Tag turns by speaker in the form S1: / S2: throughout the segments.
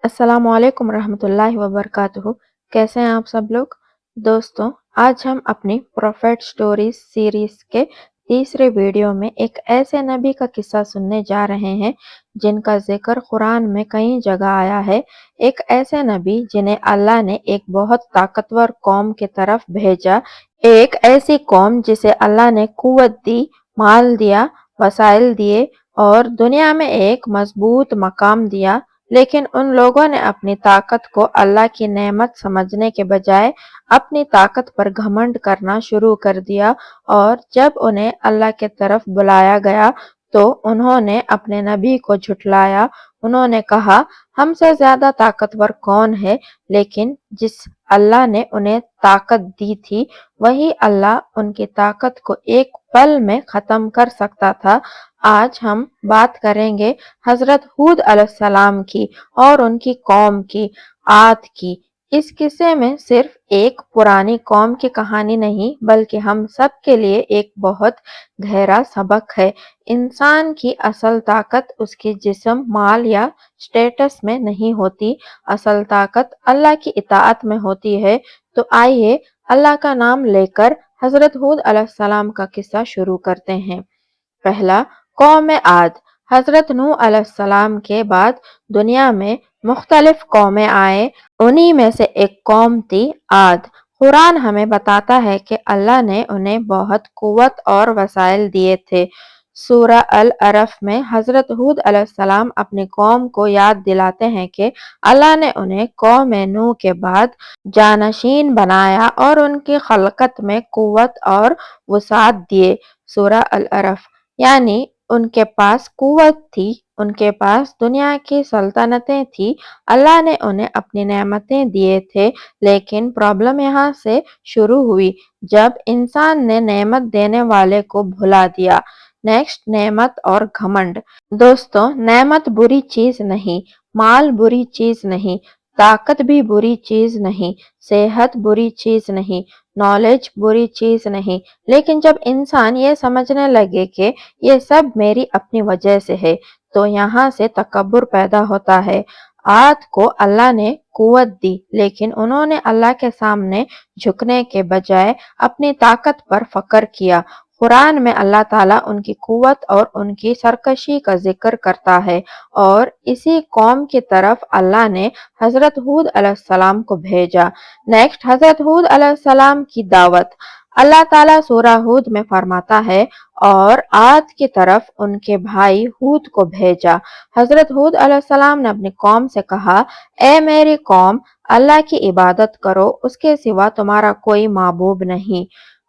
S1: अस्सलाम वालेकुम रहमतुल्लाहि व बरकातुहू। कैसे हैं आप सब लोग दोस्तों। आज हम अपनी प्रोफेट स्टोरीज सीरीज के तीसरे वीडियो में एक ऐसे नबी का किस्सा सुनने जा रहे हैं जिनका जिक्र कुरान में कई जगह आया है। एक ऐसे नबी जिन्हें अल्लाह ने एक बहुत ताकतवर कौम की तरफ भेजा, एक ऐसी कौम जिसे अल्लाह ने कुव्वत दी, माल दिया, वसाइल दिए और दुनिया में एक मजबूत मकाम दिया। लेकिन उन लोगों ने अपनी ताकत को अल्लाह की नेमत समझने के बजाय अपनी ताकत पर घमंड करना शुरू कर दिया और जब उन्हें अल्लाह के तरफ बुलाया गया तो उन्होंने अपने नबी को झुठलाया। उन्होंने कहा, हमसे ज्यादा ताकतवर कौन है? लेकिन जिस अल्लाह ने उन्हें ताकत दी थी वही अल्लाह उनकी ताकत को एक पल में खत्म कर सकता था। आज हम बात करेंगे हजरत हूद अलैहिस्सलाम की और उनकी कौम की, आद की। इस किस्से में सिर्फ एक पुरानी कौम की कहानी नहीं बल्कि हम सब के लिए एक बहुत गहरा सबक है। इंसान की असल ताकत उसके जिस्म, माल या स्टेटस में नहीं होती, असल ताकत अल्लाह की इताअत में होती है। तो आइए अल्लाह का नाम लेकर हजरत हूद अलैहिस्सलाम का किस्सा शुरू करते हैं। पहला, कौम आद। हजरत नूह अलैहिस्सलाम के बाद दुनिया में मुख्तलिफ कौमें आए, उन्हीं में से एक कौम थी आद। कुरान हमें बताता है कि अल्लाह ने उन्हें बहुत कुव्वत और वसाइल दिए थे। सूरह अल अरफ में हजरत हूद अलैहिस्सलाम अपनी कौम को याद दिलाते हैं कि अल्लाह ने उन्हें कौम नूह के बाद जानशीन बनाया और उनकी खलकत में कुव्वत और वसात दिए। सूरह अल अरफ यानी उनके पास कुव्वत थी, उनके पास दुनिया की सल्तनतें थी, अल्लाह ने उन्हें अपनी नेमतें दिए थे। लेकिन प्रॉब्लम यहाँ से शुरू हुई जब इंसान ने नेमत देने वाले को भुला दिया। नेक्स्ट, नेमत और घमंड। दोस्तों, नेमत बुरी चीज नहीं, माल बुरी चीज नहीं, ताकत भी बुरी चीज नहीं, सेहत बुरी चीज नहीं, नॉलेज बुरी चीज नहीं। लेकिन जब इंसान ये समझने लगे कि ये सब मेरी अपनी वजह से है तो यहाँ से तकब्बुर पैदा होता है। आद को अल्लाह ने कुव्वत दी लेकिन उन्होंने अल्लाह के सामने झुकने के बजाय अपनी ताकत पर फक्र किया। कुरान में अल्लाह ताला उनकी कुव्वत और उनकी सरकशी का जिक्र करता है और इसी कौम की तरफ अल्लाह ने हजरत हूद अलैहिस्सलाम को भेजा। नेक्स्ट, हजरत हूद अलैहिस्सलाम की दावत। अल्लाह ताला सूरह हूद में फरमाता है, और आद की तरफ उनके भाई हूद को भेजा। हजरत हूद अलैहिस्सलाम ने अपनी कौम से कहा, ए मेरी कौम, अल्लाह की इबादत करो, उसके सिवा तुम्हारा कोई माबूद नहीं।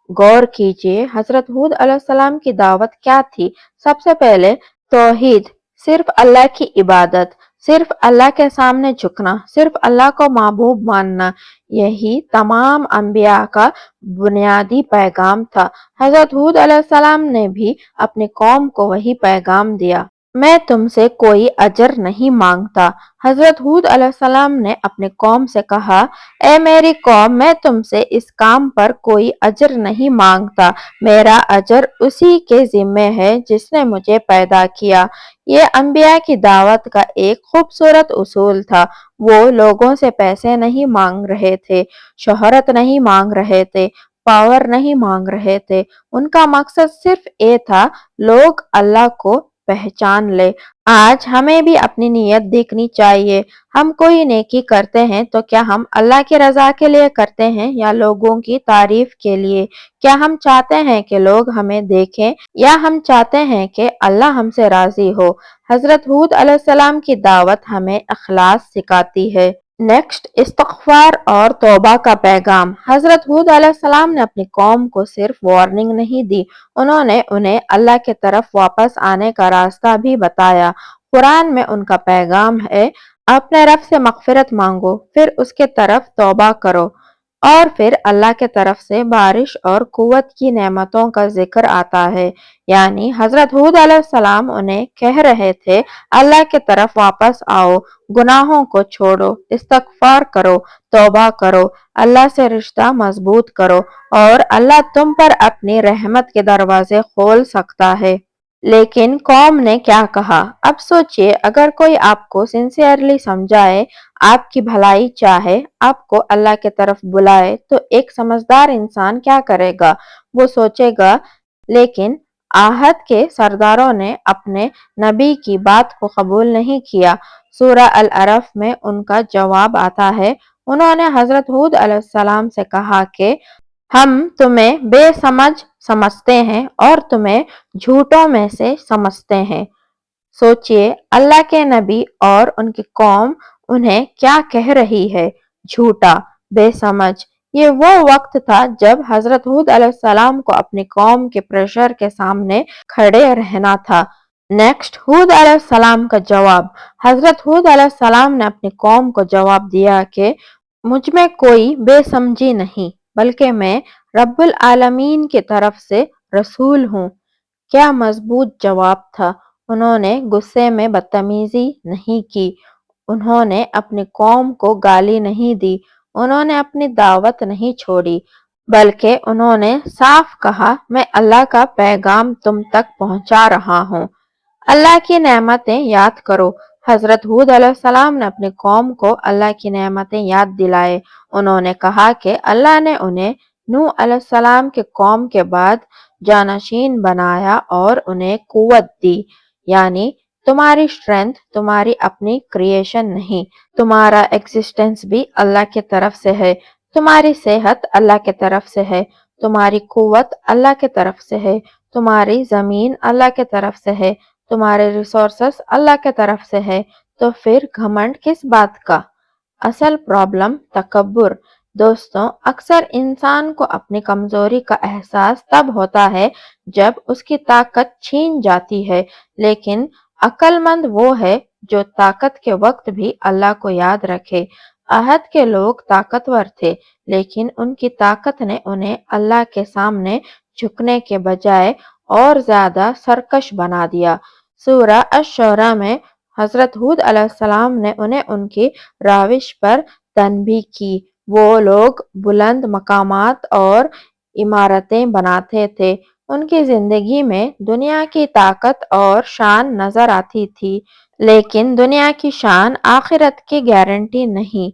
S1: गौर कीजिए, हजरत हूद अलैहिस्सलाम की दावत क्या थी? सबसे पहले तौहीद, सिर्फ अल्लाह की इबादत, सिर्फ अल्लाह के सामने झुकना, सिर्फ अल्लाह को माबूद मानना। यही तमाम अंबिया का बुनियादी पैगाम था। हजरत हूद अलैहिस्सलाम ने भी अपनी कौम को वही पैगाम दिया। मैं तुमसे कोई अजर नहीं मांगता। हजरत हूद अलैहिस्सलाम ने अपनी कौम से कहा, ए मेरी कौम, मैं तुमसे इस काम पर कोई अजर नहीं मांगता, मेरा अजर उसी के जिम्मे है जिसने मुझे पैदा किया। ये अंबिया की दावत का एक खूबसूरत उसूल था। वो लोगों से पैसे नहीं मांग रहे थे, शोहरत नहीं मांग रहे थे, पावर नहीं मांग रहे थे। उनका मकसद सिर्फ ये था, लोग अल्लाह को पहचान ले। आज हमें भी अपनी नीयत देखनी चाहिए। हम कोई नेकी करते हैं तो क्या हम अल्लाह की रजा के लिए करते हैं या लोगों की तारीफ के लिए? क्या हम चाहते हैं कि लोग हमें देखें या हम चाहते हैं कि अल्लाह हमसे राजी हो? हजरत हूद अलैहिस्सलाम की दावत हमें अखलास सिखाती है। नेक्स्ट, इस्तग़फ़ार और तौबा का पैगाम। हजरत हूद अलैहिस्सलाम ने अपनी कौम को सिर्फ वार्निंग नहीं दी, उन्होंने उन्हें अल्लाह के तरफ वापस आने का रास्ता भी बताया। कुरान में उनका पैगाम है, अपने रब से मग़फ़िरत मांगो, फिर उसके तरफ तौबा करो और फिर अल्लाह के तरफ से बारिश और कुव्वत की नेमतों का जिक्र आता है। यानी हजरत हूद अलैहिस्सलाम उन्हें कह रहे थे, अल्लाह के तरफ वापस आओ, गुनाहों को छोड़ो, इस्तग़फ़ार करो, तौबा करो, अल्लाह से रिश्ता मजबूत करो और अल्लाह तुम पर अपनी रहमत के दरवाजे खोल सकता है। लेकिन कौम ने क्या कहा? अब सोचिए, अगर कोई आपको सिंसियरली समझाए, आपकी भलाई चाहे, आपको अल्लाह की तरफ बुलाए, तो एक समझदार इंसान क्या करेगा? वो सोचेगा। लेकिन आहद के सरदारों ने अपने नबी की बात को कबूल नहीं किया। सूरह अल अरफ में उनका जवाब आता है। उन्होंने हजरत हूद अलैहिस्सलाम से कहा कि हम तुम्हें बेसमझ समझते हैं और तुम्हें झूठों में से समझते हैं। सोचिए, अल्लाह के नबी और उनकी कौम उन्हें क्या कह रही है? झूठा, बेसमझ। ये वो वक्त था जब हजरत हूद अलैहिस्सलाम को अपनी कौम के प्रेशर के सामने खड़े रहना था। नेक्स्ट, हूद अलैहिस्सलाम का जवाब। हजरत हूद अलैहिस्सलाम ने अपनी कौम को जवाब दिया कि मुझ में कोई बेसमझी नहीं, बल्कि मैं रब्बुल आलमीन की तरफ से रसूल हूँ। क्या मजबूत जवाब था। उन्होंने गुस्से में बदतमीजी नहीं की। उन्होंने अपनी कौम को गाली नहीं दी। उन्होंने अपनी दावत नहीं छोड़ी, बल्कि उन्होंने साफ कहा, मैं अल्लाह का पैगाम तुम तक पहुंचा रहा हूँ। अल्लाह की नेमतें याद करो। हजरत हूद अलैहिस्सलाम ने अपनी कौम को अल्लाह की नेमतें याद दिलाए। उन्होंने कहा कि अल्लाह ने उन्हें नूह अलैहिस्सलाम के कौम के बाद जानशीन बनाया और उन्हें कुव्वत दी। यानी तुम्हारी स्ट्रेंथ तुम्हारी अपनी क्रिएशन नहीं, तुम्हारा एग्जिस्टेंस भी अल्लाह की तरफ से है। तुम्हारी सेहत अल्लाह की तरफ से है, तुम्हारी कुव्वत अल्लाह की तरफ से है, तुम्हारी जमीन अल्लाह की तरफ से है, तुम्हारे रिसोर्सेस अल्लाह के तरफ से है। तो फिर घमंड किस बात का? असल प्रॉब्लम तकब्बुर। दोस्तों, अक्सर इंसान को अपनी कमजोरी का एहसास तब होता है जब उसकी ताकत छीन जाती है। लेकिन अक्लमंद वो है जो ताकत के वक्त भी अल्लाह को याद रखे। अहद के लोग ताकतवर थे, लेकिन उनकी ताकत ने उन्हें अल्लाह के सामने झुकने के बजाय और ज्यादा सरकश बना दिया। सूरह अश-शूरा में हजरत हूद अलैहिस्सलाम ने उन्हें उनकी रविश पर तनबीह की। वो लोग बुलंद मकामात और इमारतें बनाते थे। उनकी जिंदगी में दुनिया की ताकत और शान नजर आती थी, लेकिन दुनिया की शान आखिरत की गारंटी नहीं।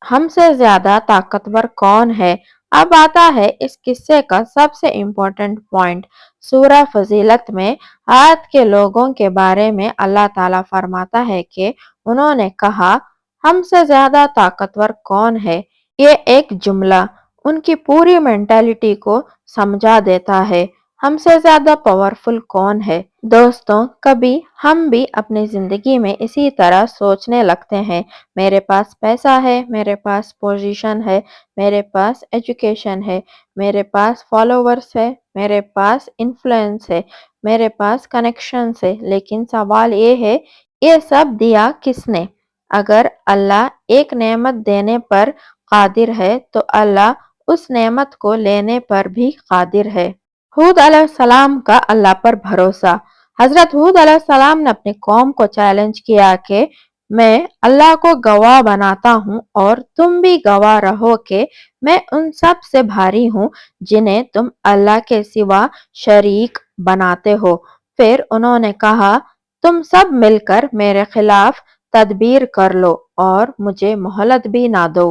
S1: हमसे ज्यादा ताकतवर कौन है? अब आता है इस किस्से का सबसे इम्पोर्टेंट पॉइंट। सूरह फजीलत में आद के लोगों के बारे में अल्लाह ताला फरमाता है कि उन्होंने कहा, हमसे ज्यादा ताकतवर कौन है? ये एक जुमला उनकी पूरी मेंटालिटी को समझा देता है। हमसे ज्यादा पावरफुल कौन है? दोस्तों, कभी हम भी अपनी जिंदगी में इसी तरह सोचने लगते हैं। मेरे पास पैसा है, मेरे पास पोजीशन है, मेरे पास एजुकेशन है, मेरे पास फॉलोवर्स है, मेरे पास इन्फ्लुएंस है, मेरे पास कनेक्शंस है। लेकिन सवाल ये है, ये सब दिया किसने? अगर अल्लाह एक नेमत देने पर कादिर है, तो अल्लाह उस नेमत को लेने पर भी कादिर है। हूद अलैहिस्सलाम का अल्लाह पर भरोसा। हजरत हूद अलैहिस्सलाम ने अपनी कौम को चैलेंज किया कि मैं अल्लाह को गवाह बनाता हूँ और तुम भी गवाह रहो कि मैं उन सब से भारी हूँ जिन्हें तुम अल्लाह के सिवा शरीक बनाते हो। फिर उन्होंने कहा, तुम सब मिलकर मेरे खिलाफ तदबीर कर लो और मुझे मोहलत भी ना दो।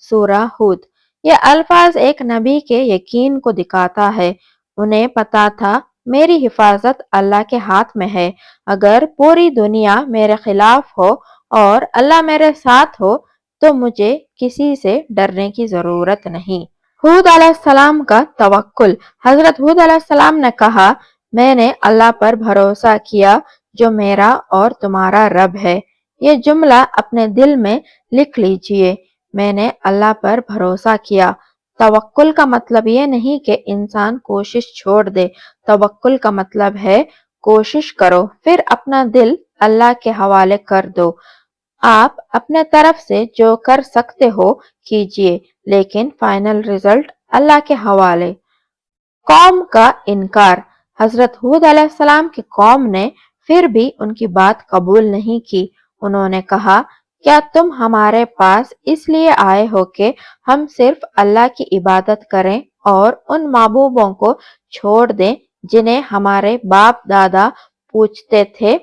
S1: सूरह हूद। ये अल्फाज एक नबी के यकीन को दिखाता है। उन्हें पता था, मेरी हिफाजत अल्लाह के हाथ में है। अगर पूरी दुनिया मेरे खिलाफ हो और अल्लाह मेरे साथ हो, तो मुझे किसी से डरने की जरूरत नहीं। हूद अलैहिस्सलाम का तवक्कुल। हजरत हूद अलैहिस्सलाम ने कहा, मैंने अल्लाह पर भरोसा किया जो मेरा और तुम्हारा रब है। ये जुमला अपने दिल में लिख लीजिए, मैंने अल्लाह पर भरोसा किया। तवक्कुल का मतलब ये नहीं कि इंसान कोशिश छोड़ दे। तवक्कुल का मतलब है कोशिश करो, फिर अपना दिल अल्लाह के हवाले कर दो। आप अपने तरफ से जो कर सकते हो कीजिए, लेकिन फाइनल रिजल्ट अल्लाह के हवाले। कौम का इनकार। हजरत हूद अलैहिस्सलाम की कौम ने फिर भी उनकी बात कबूल नहीं की। उन्होंने कहा, क्या तुम हमारे पास इसलिए आए हो कि हम सिर्फ अल्लाह की इबादत करें और उन महबूबों को छोड़ दें जिन्हें हमारे बाप दादा पूछते थे।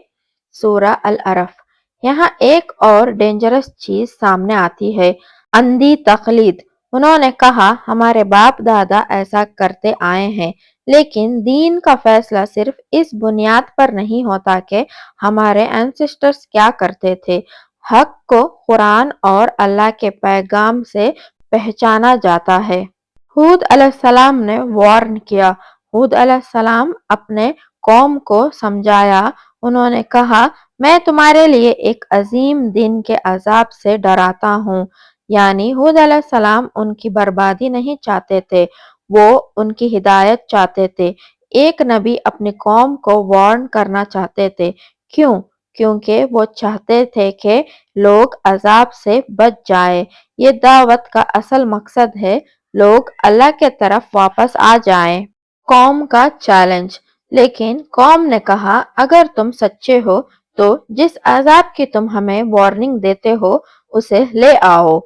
S1: सूरा अल अरफ। यहाँ एक और डेंजरस चीज सामने आती है, अंधी तकलीद। उन्होंने कहा हमारे बाप दादा ऐसा करते आए हैं, लेकिन दीन का फैसला सिर्फ इस बुनियाद पर नहीं होता कि हमारे एंसेस्टर्स क्या करते थे। हक को कुरान और अल्लाह के पैगाम से पहचाना जाता है। हूद अलैहिस्सलाम ने वार्न किया। हूद अलैहिस्सलाम अपने कौम को समझाया। उन्होंने कहा मैं तुम्हारे लिए एक अजीम दिन के अजाब से डराता हूँ। यानी हूद अलैहिस्सलाम उनकी बर्बादी नहीं चाहते थे, वो उनकी हिदायत चाहते थे। एक नबी अपनी कौम को वार्न करना चाहते थे। क्यों? क्योंकि वो चाहते थे कि लोग अजाब से बच जाए। ये दावत का असल मकसद है, लोग अल्लाह के तरफ वापस आ जाएं। कौम का चैलेंज। लेकिन कौम ने कहा अगर तुम सच्चे हो तो जिस अजाब की तुम हमें वार्निंग देते हो उसे ले आओ।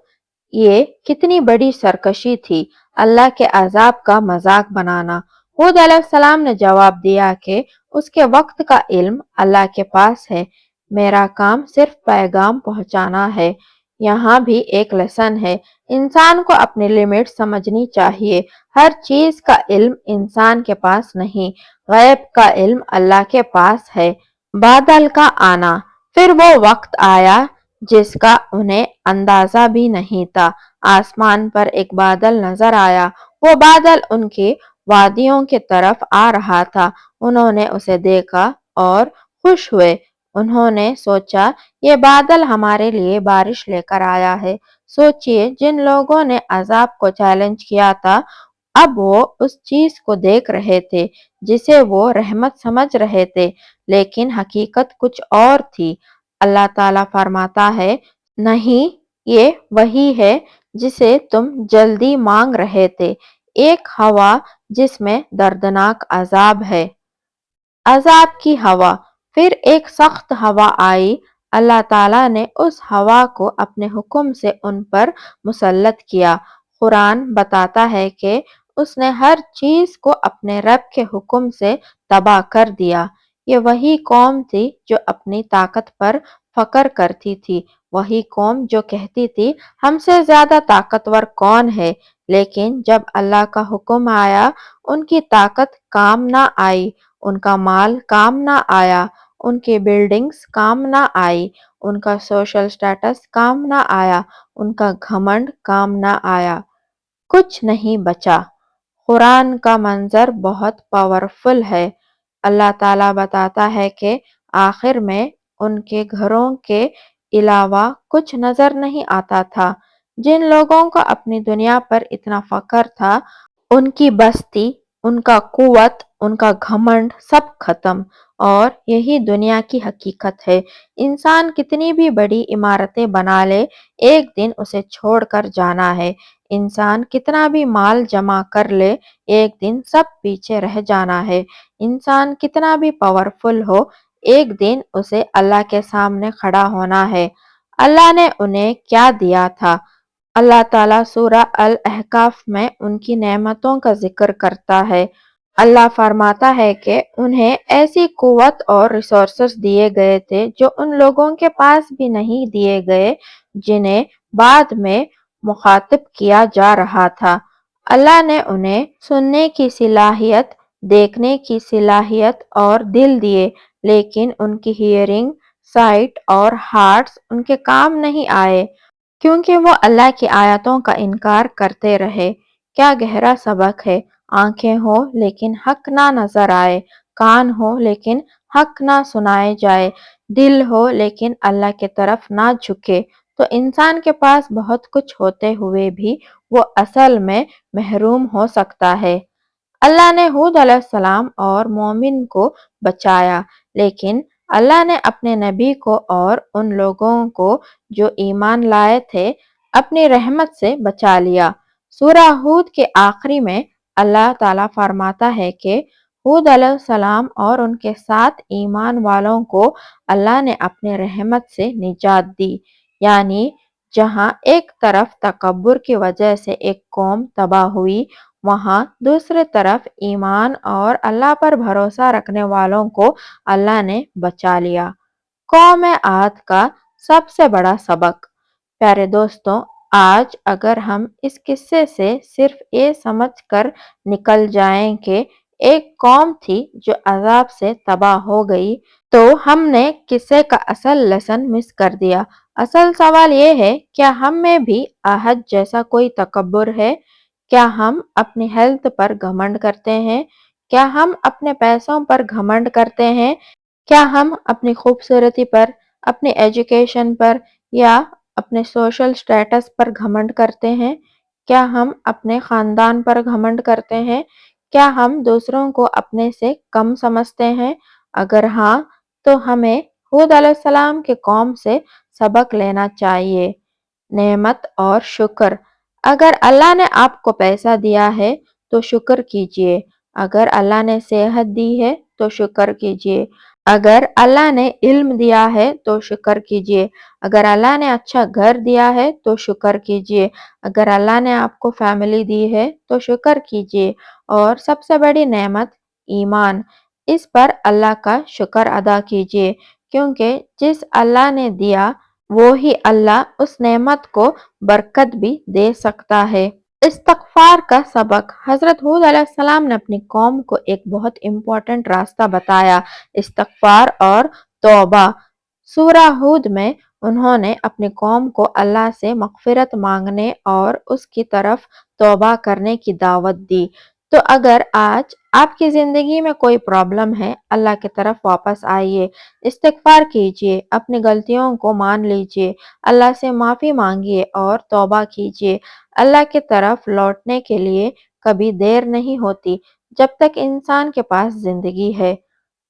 S1: ये कितनी बड़ी सरकशी थी, अल्लाह के अजाब का मजाक बनाना। हूद अलैहिस्सलाम ने जवाब दिया कि उसके वक्त का इल्म अल्लाह के पास है, मेरा काम सिर्फ पैगाम पहुंचाना है। यहाँ भी एक लेसन है, इंसान को अपनी लिमिट समझनी चाहिए। हर चीज का इल्म इंसान के पास नहीं, गैब का इल्म अल्लाह के पास है। बादल का आना। फिर वो वक्त आया जिसका उन्हें अंदाजा भी नहीं था। आसमान पर एक बादल नजर आया। वो बादल उनकी वादियों की तरफ आ रहा था। उन्होंने उसे देखा और खुश हुए। उन्होंने सोचा ये बादल हमारे लिए बारिश लेकर आया है। सोचिए जिन लोगों ने अजाब को चैलेंज किया था, अब वो उस चीज को देख रहे थे जिसे वो रहमत समझ रहे थे, लेकिन हकीकत कुछ और थी। अल्लाह ताला फरमाता है, नहीं, ये वही है जिसे तुम जल्दी मांग रहे थे, एक हवा जिसमें दर्दनाक अजाब है। अजाब की हवा। फिर एक सख्त हवा आई। अल्लाह ताला ने उस हवा को अपने हुक्म से उन पर मुसल्लत किया। कुरान बताता है कि उसने हर चीज को अपने रब के हुक्म से तबाह कर दिया। ये वही कौम थी जो अपनी ताकत पर फकर करती थी, वही कौम जो कहती थी हमसे ज्यादा ताकतवर कौन है। लेकिन जब अल्लाह का हुक्म आया, उनकी ताकत काम ना आई, उनका माल काम ना आया, उनकी बिल्डिंग्स काम ना आई, उनका सोशल स्टेटस काम ना आया, उनका घमंड काम ना आया, कुछ नहीं बचा। कुरान का मंजर बहुत पावरफुल है। अल्लाह ताला बताता है कि आखिर में उनके घरों के अलावा कुछ नजर नहीं आता था। जिन लोगों को अपनी दुनिया पर इतना फकर था, उनकी बस्ती, उनका कुव्वत, उनका घमंड सब खत्म। और यही दुनिया की हकीकत है। इंसान कितनी भी बड़ी इमारतें बना ले, एक दिन उसे छोड़कर जाना है। इंसान कितना भी माल जमा कर ले, एक दिन सब पीछे रह जाना है। इंसान कितना भी पावरफुल हो, एक दिन उसे अल्लाह के सामने खड़ा होना है। अल्लाह ने उन्हें क्या दिया था? अल्लाह ताला सूरा अल अहकाफ में उनकी नेमतों का जिक्र करता है। अल्लाह फरमाता है कि उन्हें ऐसी कुव्वत और रिसोर्सेस दिए गए थे जो उन लोगों के पास भी नहीं दिए गए जिन्हें बाद में मुखातिब किया जा रहा था। अल्लाह ने उन्हें सुनने की सलाहियत, देखने की सलाहियत और दिल दिए, लेकिन उनकी हियरिंग, साइट और हार्ट्स उनके काम नहीं आए, क्योंकि वो अल्लाह की आयतों का इनकार करते रहे। क्या गहरा सबक है। आंखें हो लेकिन हक ना नजर आए, कान हो लेकिन हक ना सुनाए जाए, दिल हो लेकिन अल्लाह की तरफ ना झुके, तो इंसान के पास बहुत कुछ होते हुए भी वो असल में महरूम हो सकता है। अल्लाह ने हूद अलैहिस्सलाम और मोमिन को बचाया, लेकिन अल्लाह ने अपने नबी को और उन लोगों को जो ईमान लाए थे अपनी रहमत से बचा लिया। सूरह हूद के आखिरी में अल्लाह ताला फरमाता है कि हूद अलैहिस्सलाम और उनके साथ ईमान वालों को अल्लाह ने अपनी रहमत से निजात दी। यानी जहाँ एक तरफ तकब्बुर की वजह से एक कौम तबाह हुई, वहाँ दूसरी तरफ ईमान और अल्लाह पर भरोसा रखने वालों को अल्लाह ने बचा लिया। कौम आद का सबसे बड़ा सबक। प्यारे दोस्तों, आज अगर हम इस किस्से से सिर्फ ये समझ कर निकल जाएं कि एक कौम थी जो अजाब से तबाह हो गई, तो हमने किस्से का असल लेसन मिस कर दिया। असल सवाल ये है, क्या हम में भी आहद जैसा कोई तकब्बुर है? क्या हम अपनी हेल्थ पर घमंड करते हैं? क्या हम अपने पैसों पर घमंड करते हैं? क्या हम अपनी खूबसूरती पर, अपनी एजुकेशन पर या अपने सोशल स्टेटस पर घमंड करते हैं? क्या हम अपने खानदान पर घमंड करते हैं? क्या हम दूसरों को अपने से कम समझते हैं? अगर हाँ, तो हमें हूद अलैहिस्सलाम के कौम से सबक लेना चाहिए। नेमत और शुक्र। अगर अल्लाह ने आपको पैसा दिया है तो शुक्र कीजिए। अगर अल्लाह ने सेहत दी है तो शुक्र कीजिए। अगर अल्लाह ने इल्म दिया है तो शुक्र कीजिए। अगर अल्लाह ने अच्छा घर दिया है तो शुक्र कीजिए। अगर अल्लाह ने आपको फैमिली दी है तो शुक्र कीजिए। और सबसे बड़ी नेमत ईमान, इस पर अल्लाह का शुक्र अदा कीजिए, क्योंकि जिस अल्लाह ने दिया वो ही अल्लाह उस नेमत को बरकत भी दे सकता है। इस्तगफार का सबक। हजरत हूद अलैहिस्सलाम ने अपनी कौम को एक बहुत इम्पोर्टेंट रास्ता बताया, इस्तगफार और तौबा। सूरह हूद में उन्होंने अपनी कौम को अल्लाह से मगफिरत मांगने और उसकी तरफ तौबा करने की दावत दी। तो अगर आज आपकी ज़िंदगी में कोई प्रॉब्लम है, अल्लाह की तरफ वापस आइए, इस्तिगफार कीजिए, अपनी गलतियों को मान लीजिए, अल्लाह से माफ़ी मांगिए और तौबा कीजिए। अल्लाह की तरफ लौटने के लिए कभी देर नहीं होती, जब तक इंसान के पास ज़िंदगी है।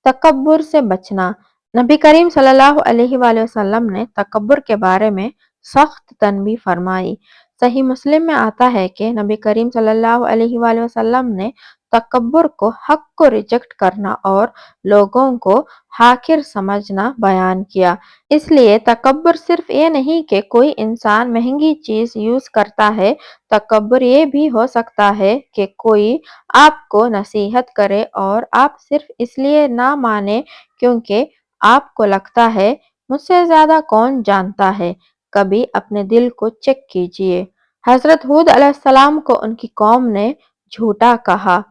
S1: तकब्बुर से बचना। नबी करीम सल्लल्लाहु अलैहि वसल्लम ने तकब्बुर के बारे में सख्त तनबीह फरमाई। सही मुस्लिम में आता है कि नबी करीम सल्लल्लाहु अलैहि वसल्लम ने तकब्बुर को, हक को रिजेक्ट करना और लोगों को हाकिर समझना बयान किया। इसलिए तकब्बुर सिर्फ ये नहीं कि कोई इंसान महंगी चीज यूज करता है, तकब्बुर ये भी हो सकता है कि कोई आपको नसीहत करे और आप सिर्फ इसलिए ना माने क्योंकि आपको लगता है मुझसे ज्यादा कौन जानता है। कभी अपने दिल को चेक कीजिए। हजरत हूद अलैहिस्सलाम को उनकी कौम ने झूठा कहा,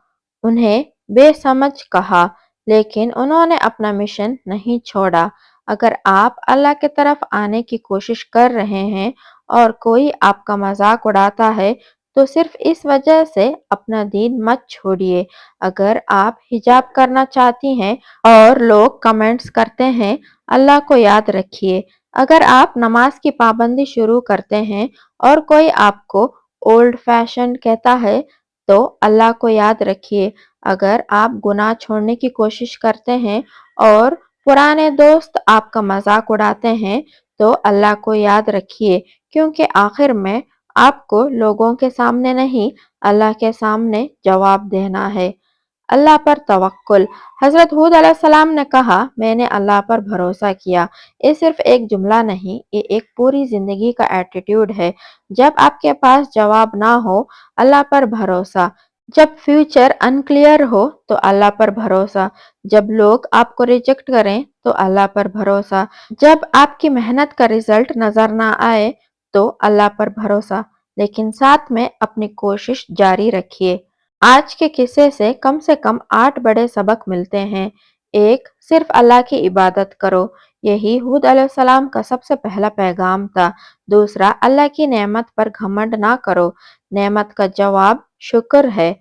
S1: उन्हें बेसमझ कहा, लेकिन उन्होंने अपना मिशन नहीं छोड़ा। अगर आप अल्लाह की तरफ आने की कोशिश कर रहे हैं और कोई आपका मजाक उड़ाता है, तो सिर्फ इस वजह से अपना दीन मत छोड़िए। अगर आप हिजाब करना चाहती हैं और लोग कमेंट्स करते हैं, अल्लाह को याद रखिए। अगर आप नमाज की पाबंदी शुरू करते हैं और कोई आपको ओल्ड फैशन कहता है, तो अल्लाह को याद रखिए। अगर आप गुनाह छोड़ने की कोशिश करते हैं और पुराने दोस्त आपका मजाक उड़ाते हैं, तो अल्लाह को याद रखिए, क्योंकि आखिर में आपको लोगों के सामने नहीं, अल्लाह के सामने जवाब देना है। अल्लाह पर तवक्कुल। हजरत हूद अलैहिस्सलाम ने कहा, मैंने अल्लाह पर भरोसा किया। ये सिर्फ एक जुमला नहीं, ये एक पूरी जिंदगी का एटीट्यूड है। जब आपके पास जवाब ना हो, अल्लाह पर भरोसा। जब फ्यूचर अनक्लियर हो तो अल्लाह पर भरोसा। जब लोग आपको रिजेक्ट करें तो अल्लाह पर भरोसा। जब आपकी मेहनत का रिजल्ट नजर ना आए तो अल्लाह पर भरोसा, लेकिन साथ में अपनी कोशिश जारी रखिए। आज के किस्से से कम 8 बड़े सबक मिलते हैं। एक, सिर्फ अल्लाह की इबादत करो। यही हूद अलैहिस्सलाम का सबसे पहला पैगाम था। दूसरा, अल्लाह की नेमत पर घमंड ना करो। नेमत का जवाब शुक्र है।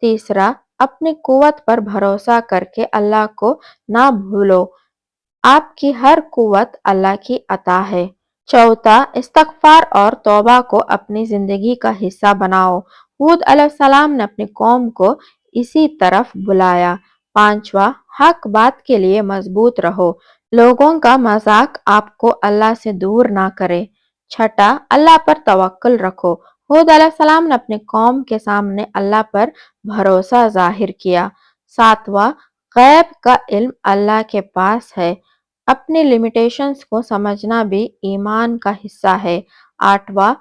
S1: तीसरा, अपनी कुव्वत पर भरोसा करके अल्लाह को ना भूलो। आपकी हर कुव्वत अल्लाह की अता है। चौथा, इस्तगफार और तौबा को अपनी जिंदगी का हिस्सा बनाओ। हूद अलैहिस्सलाम ने अपनी कौम को इसी तरफ बुलाया। पांचवा, हक बात के लिए मजबूत रहो। लोगों का मजाक आपको अल्लाह से दूर ना करे। छठा, अल्लाह पर तवक्कुल रखो। हूद अलैहिस्सलाम ने अपनी कौम के सामने अल्लाह पर भरोसा जाहिर किया। सातवां, गैब का इल्म अल्लाह के पास है। अपनी लिमिटेशंस को समझना भी ईमान का हिस्सा है। आठवां,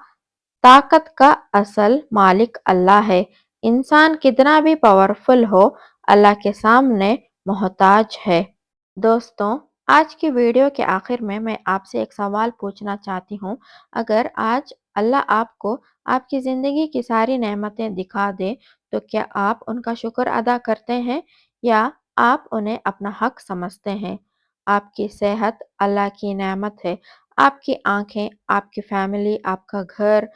S1: ताकत का असल मालिक अल्लाह है। इंसान कितना भी पावरफुल हो, अल्लाह के सामने मोहताज है। दोस्तों, आज की वीडियो के आखिर में मैं आपसे एक सवाल पूछना चाहती हूँ। अगर आज अल्लाह आपको आपकी ज़िंदगी की सारी नेमतें दिखा दे, तो क्या आप उनका शुक्र अदा करते हैं या आप उन्हें अपना हक समझते हैं? आपकी सेहत अल्लाह की नेमत है। आपकी आँखें, आपकी फैमिली, आपका घर,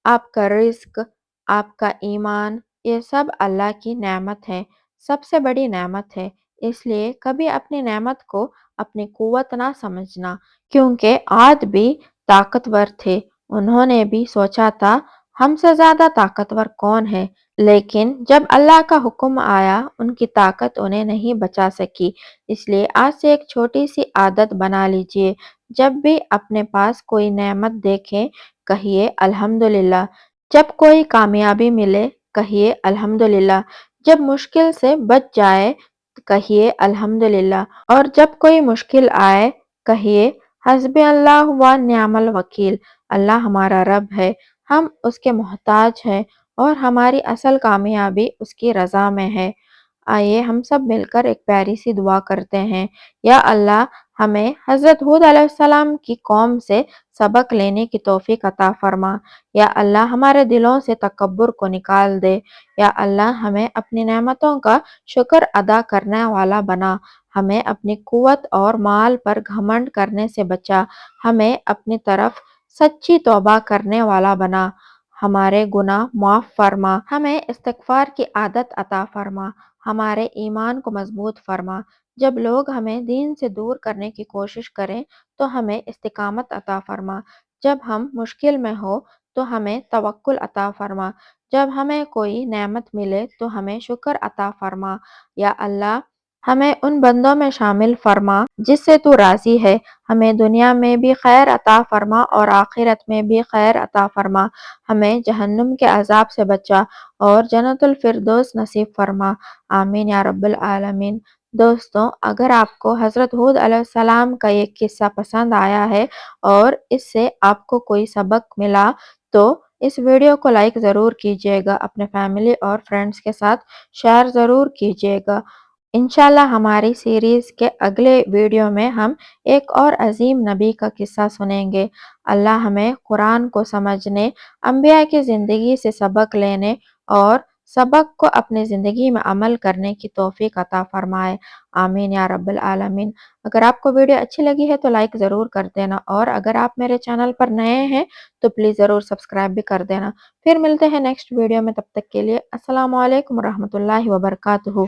S1: आपका रिज़्क, आपका ईमान, ये सब अल्लाह की नेमत है, सबसे बड़ी नेमत है। इसलिए कभी अपनी नेमत को अपनी क़ुव्वत ना समझना, क्योंकि आद भी ताकतवर थे। उन्होंने भी सोचा था हमसे ज़्यादा ताकतवर कौन है, लेकिन जब अल्लाह का हुक्म आया उनकी ताकत उन्हें नहीं बचा सकी। इसलिए आज से एक छोटी सी आदत बना लीजिए, जब भी अपने पास कोई नेमत देखें कहिए अल्हम्दुलिल्लाह। जब कोई कामयाबी मिले कहिए अल्हम्दुलिल्लाह। जब मुश्किल से बच जाए कहिए अल्हम्दुलिल्लाह। और जब कोई मुश्किल आए कहिए हस्बी अल्लाह व निअमल वकील। अल्लाह हमारा रब है, हम उसके मोहताज हैं और हमारी असल कामयाबी उसकी रज़ा में है। आइए हम सब मिलकर एक प्यारी सी दुआ करते हैं। या अल्लाह, हमें हज़रत हूद अलैहिस्सलाम की कौम से सबक लेने की तौफीक अता फरमा। या अल्लाह, हमारे दिलों से तकब्बुर को निकाल दे। या अल्लाह, हमें अपनी नेमतों का शुक्र अदा करने वाला बना। हमें अपनी क़ुव्वत और माल पर घमंड करने से बचा। हमें अपनी तरफ सच्ची तौबा करने वाला बना। हमारे गुनाह माफ़ फरमा। हमें इस्तिग़फ़ार की आदत अता फरमा। हमारे ईमान को मज़बूत फरमा। जब लोग हमें दीन से दूर करने की कोशिश करें, तो हमें इस्तिक़ामत अता फरमा। जब हम मुश्किल में हो, तो हमें तवक्कुल अता फरमा। जब हमें कोई नेमत मिले, तो हमें शुक्र अता फरमा। या अल्लाह, हमें उन बंदों में शामिल फरमा जिससे तू राज़ी है। हमें दुनिया में भी खैर अता फरमा और आखिरत में भी खैर अता फरमा। हमें जहन्नुम के अज़ाब से बचा और जन्नतुल फ़िरदौस नसीब फरमा। आमीन या रब्बल आलमीन। दोस्तों, अगर आपको हज़रत हूद अलैहिस्सलाम का ये किस्सा पसंद आया है और इससे आपको कोई सबक मिला, तो इस वीडियो को लाइक ज़रूर कीजिएगा, अपने फैमिली और फ्रेंड्स के साथ शेयर ज़रूर कीजिएगा। इंशाल्लाह हमारी सीरीज़ के अगले वीडियो में हम एक और अज़ीम नबी का किस्सा सुनेंगे। अल्लाह हमें कुरान को समझने, अंबिया की ज़िंदगी से सबक लेने और सबक को अपनी ज़िंदगी में अमल करने की तौफीक अता फरमाए। आमीन या रब्बल आलमीन। अगर आपको वीडियो अच्छी लगी है तो लाइक ज़रूर कर देना और अगर आप मेरे चैनल पर नए हैं तो प्लीज़ ज़रूर सब्सक्राइब भी कर देना। फिर मिलते हैं नेक्स्ट वीडियो में, तब तक के लिए अस्सलामु अलैकुम रहमतुल्लाहि व बरकातुहू।